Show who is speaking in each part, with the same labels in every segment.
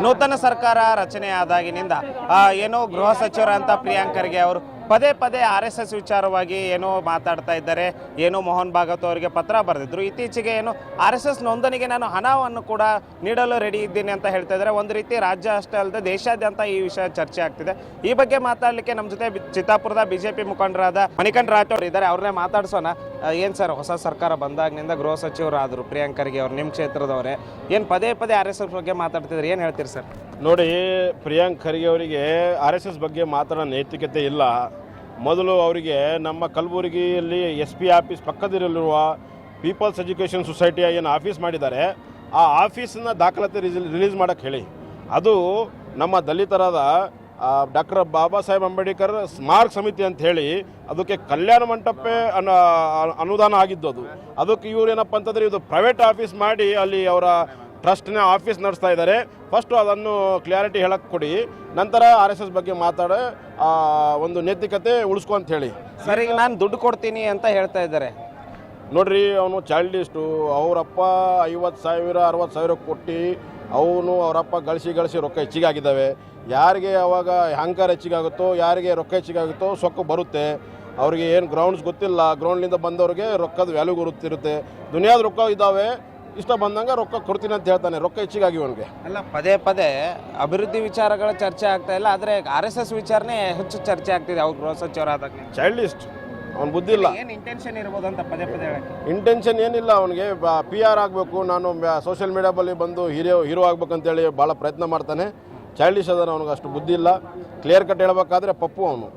Speaker 1: ನೂತನ ಸರ್ಕಾರ ರಚನೆ ಆದಾಗಿನಿಂದ ಏನೋ ಗೃಹ ಸಚಿವರಂತ ಪ್ರಿಯಾಂಕ್ ಖರ್ಗೆ ಅವರು ಪದೇ ಪದೇ RSS ವಿಚಾರವಾಗಿ ಏನೋ ಮಾತಾಡ್ತಾ ಇದ್ದಾರೆ. ಏನೋ ಮೋಹನ್ ಭಾಗವತ್ ಅವರಿಗೆ ಪತ್ರ ಬರೆದಿದ್ರು. ಇತ್ತೀಚೆಗೆ ಏನು RSS ನೋಂದಣಿಗೆ ನಾನು ಹಣವನ್ನು ಕೂಡ ನೀಡಲು ರೆಡಿ ಇದ್ದೀನಿ ಅಂತ ಹೇಳ್ತಾ ಇದ್ದಾರೆ. ಒಂದು ರೀತಿ ರಾಜ್ಯ ಅಷ್ಟೇ ಅಲ್ಲದೆ ದೇಶಾದ್ಯಂತ ಈ ವಿಷಯ ಚರ್ಚೆ ಆಗ್ತಿದೆ. ಈ ಬಗ್ಗೆ ಮಾತಾಡಲಿಕ್ಕೆ ನಮ್ಮ ಜೊತೆ ಚಿತ್ತಾಪುರದ BJP ಮುಖಂಡರಾದ ಮಣಿಕಂಠ ರಾಠೋಡ್ ಇದ್ದಾರೆ. ಅವ್ರನ್ನೇ ಮಾತಾಡ್ಸೋಣ. ಏನು ಸರ್, ಹೊಸ ಸರ್ಕಾರ ಬಂದಾಗಿನಿಂದ ಗೃಹ ಸಚಿವರಾದರು ಪ್ರಿಯಾಂಕ್ ಖರ್ಗೆ ಅವರು, ನಿಮ್ಮ ಕ್ಷೇತ್ರದವರೇ, ಏನು ಪದೇ ಪದೇ RSS ಬಗ್ಗೆ ಮಾತಾಡ್ತಿದ್ದಾರೆ, ಏನು ಹೇಳ್ತೀರಿ ಸರ್?
Speaker 2: ನೋಡಿ, ಪ್ರಿಯಾಂಕ್ ಖರ್ಗೆ ಅವರಿಗೆ RSS ಬಗ್ಗೆ ಮಾತಾಡೋ ನೈತಿಕತೆ ಇಲ್ಲ. ಮೊದಲು ಅವರಿಗೆ ನಮ್ಮ ಕಲಬುರಗಿಯಲ್ಲಿ SP ಆಫೀಸ್ ಪಕ್ಕದಲ್ಲಿರುವ ಪೀಪಲ್ಸ್ ಎಜುಕೇಷನ್ ಸೊಸೈಟಿಯ ಏನು ಆಫೀಸ್ ಮಾಡಿದ್ದಾರೆ, ಆ ಆಫೀಸನ್ನ ದಾಖಲಾತಿ ರಿಲೀಸ್ ಮಾಡೋಕ್ಕೆ ಹೇಳಿ. ಅದು ನಮ್ಮ ದಲಿತರಾದ ಡಾಕ್ಟರ್ ಬಾಬಾ ಸಾಹೇಬ್ ಅಂಬೇಡ್ಕರ್ ಸ್ಮಾರಕ ಸಮಿತಿ ಅಂತ ಹೇಳಿ ಅದಕ್ಕೆ ಕಲ್ಯಾಣ ಮಂಟಪ ಅನುದಾನ ಆಗಿದ್ದು. ಅದಕ್ಕೆ ಇವ್ರು ಏನಪ್ಪ ಅಂತಂದರೆ ಇದು ಪ್ರೈವೇಟ್ ಆಫೀಸ್ ಮಾಡಿ ಅಲ್ಲಿ ಅವರ ಟ್ರಸ್ಟ್ನ ಆಫೀಸ್ ನಡೆಸ್ತಾ ಇದ್ದಾರೆ. ಫಸ್ಟು ಅದನ್ನು ಕ್ಲಿಯಾರಿಟಿ ಹೇಳಕ್ಕೆ ಕೊಡಿ, ನಂತರ RSS ಬಗ್ಗೆ ಮಾತಾಡೋ ಒಂದು ನೈತಿಕತೆ ಉಳಿಸ್ಕೊ ಅಂತ ಹೇಳಿ.
Speaker 1: ಸರ್, ಈಗ ನಾನು ದುಡ್ಡು ಕೊಡ್ತೀನಿ ಅಂತ ಹೇಳ್ತಾ ಇದ್ದಾರೆ.
Speaker 2: ನೋಡ್ರಿ, ಅವನು ಚೈಲ್ಡ್ ಲಿಸ್ಟು. ಅವರಪ್ಪ 50,000 60,000 ಕೊಟ್ಟು ಅವನು ಅವರಪ್ಪ ಗಳಿಸಿ ರೊಕ್ಕ ಹೆಚ್ಚಿಗೆ ಆಗಿದ್ದಾವೆ. ಯಾರಿಗೆ ಅವಾಗ ಅಹಂಕಾರ ಹೆಚ್ಚಿಗಾಗುತ್ತೋ, ಯಾರಿಗೆ ರೊಕ್ಕ ಹೆಚ್ಚಿಗಾಗುತ್ತೋ ಸೊಕ್ಕು ಬರುತ್ತೆ. ಅವ್ರಿಗೆ ಏನು ಗ್ರೌಂಡ್ಸ್ ಗೊತ್ತಿಲ್ಲ, ಗ್ರೌಂಡ್ನಿಂದ ಬಂದವ್ರಿಗೆ ರೊಕ್ಕದ ವ್ಯಾಲ್ಯೂ ಗೊತ್ತಿರುತ್ತೆ. ದುನಿಯಾದ ರೊಕ್ಕ ಇದ್ದಾವೆ, ಇಷ್ಟ ಬಂದಂಗೆ ರೊಕ್ಕ ಕೊಡ್ತೀನಿ ಅಂತ ಹೇಳ್ತಾನೆ. ರೊಕ್ಕ ಹೆಚ್ಚಿಗಾಗಿ ಅವನಿಗೆ
Speaker 1: ಅಲ್ಲ, ಪದೇ ಪದೇ ಅಭಿವೃದ್ಧಿ ವಿಚಾರಗಳ ಚರ್ಚೆ ಆಗ್ತಾ ಇಲ್ಲ, ಆದರೆ RSS ವಿಚಾರನೇ ಹೆಚ್ಚು ಚರ್ಚೆ ಆಗ್ತಿದೆ. ಅವ್ರು ಗೃಹ ಸಚಿವರಾದಾಗ
Speaker 2: ಚೈಲ್ಡ್ ಲಿಸ್ಟ್ ಅವ್ನು ಬುದ್ಧಿ ಇಲ್ಲ.
Speaker 1: ಏನು ಇಂಟೆನ್ಷನ್ ಇರ್ಬೋದು ಅಂತ ಪದೇ ಪದೇ ಹೇಳಕ್ಕೆ?
Speaker 2: ಇಂಟೆನ್ಷನ್ ಏನಿಲ್ಲ ಅವನಿಗೆ. PR ಆಗಬೇಕು, ನಾನು ಸೋಷಿಯಲ್ ಮೀಡಿಯಾದಲ್ಲಿ ಬಂದು ಹೀರೋ ಆಗ್ಬೇಕಂತೇಳಿ ಭಾಳ ಪ್ರಯತ್ನ ಮಾಡ್ತಾನೆ. ಚೈಲ್ಡ್ ಲಿಸ್ಟ್ ಅದನ್ನು ಅವನಿಗೆ ಅಷ್ಟು ಬುದ್ಧಿ ಇಲ್ಲ. ಕ್ಲಿಯರ್ ಕಟ್ ಹೇಳಬೇಕಾದ್ರೆ ಪಪ್ಪು ಅವನು.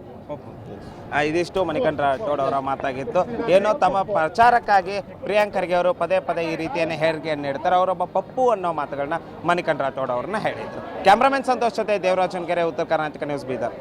Speaker 1: ಇದಿಷ್ಟು ಮಣಿಕಂಠ ರಾಠೋಡ್ ಅವರ ಮಾತಾಗಿತ್ತು. ಏನೋ ತಮ್ಮ ಪ್ರಚಾರಕ್ಕಾಗಿ ಪ್ರಿಯಾಂಕ್ ಖರ್ಗೆ ಅವರು ಪದೇ ಪದೇ ಈ ರೀತಿಯನ್ನು ಹೇಳಿಕೆಯನ್ನು ನೀಡ್ತಾರೆ. ಅವರೊಬ್ಬ ಪಪ್ಪು ಅನ್ನೋ ಮಾತುಗಳನ್ನ ಮಣಿಕಂಠ ರಾಠೋಡ್ ಅವ್ರನ್ನ ಹೇಳಿದರು. ಕ್ಯಾಮ್ರಾಮನ್ ಸಂತೋಷ್ ಜೊತೆ ದೇವರಾಜ್ ಹುನ್ಕೆರೆ, ಉತ್ತರ ಕರ್ನಾಟಕ ನ್ಯೂಸ್, ಬೀದರ್.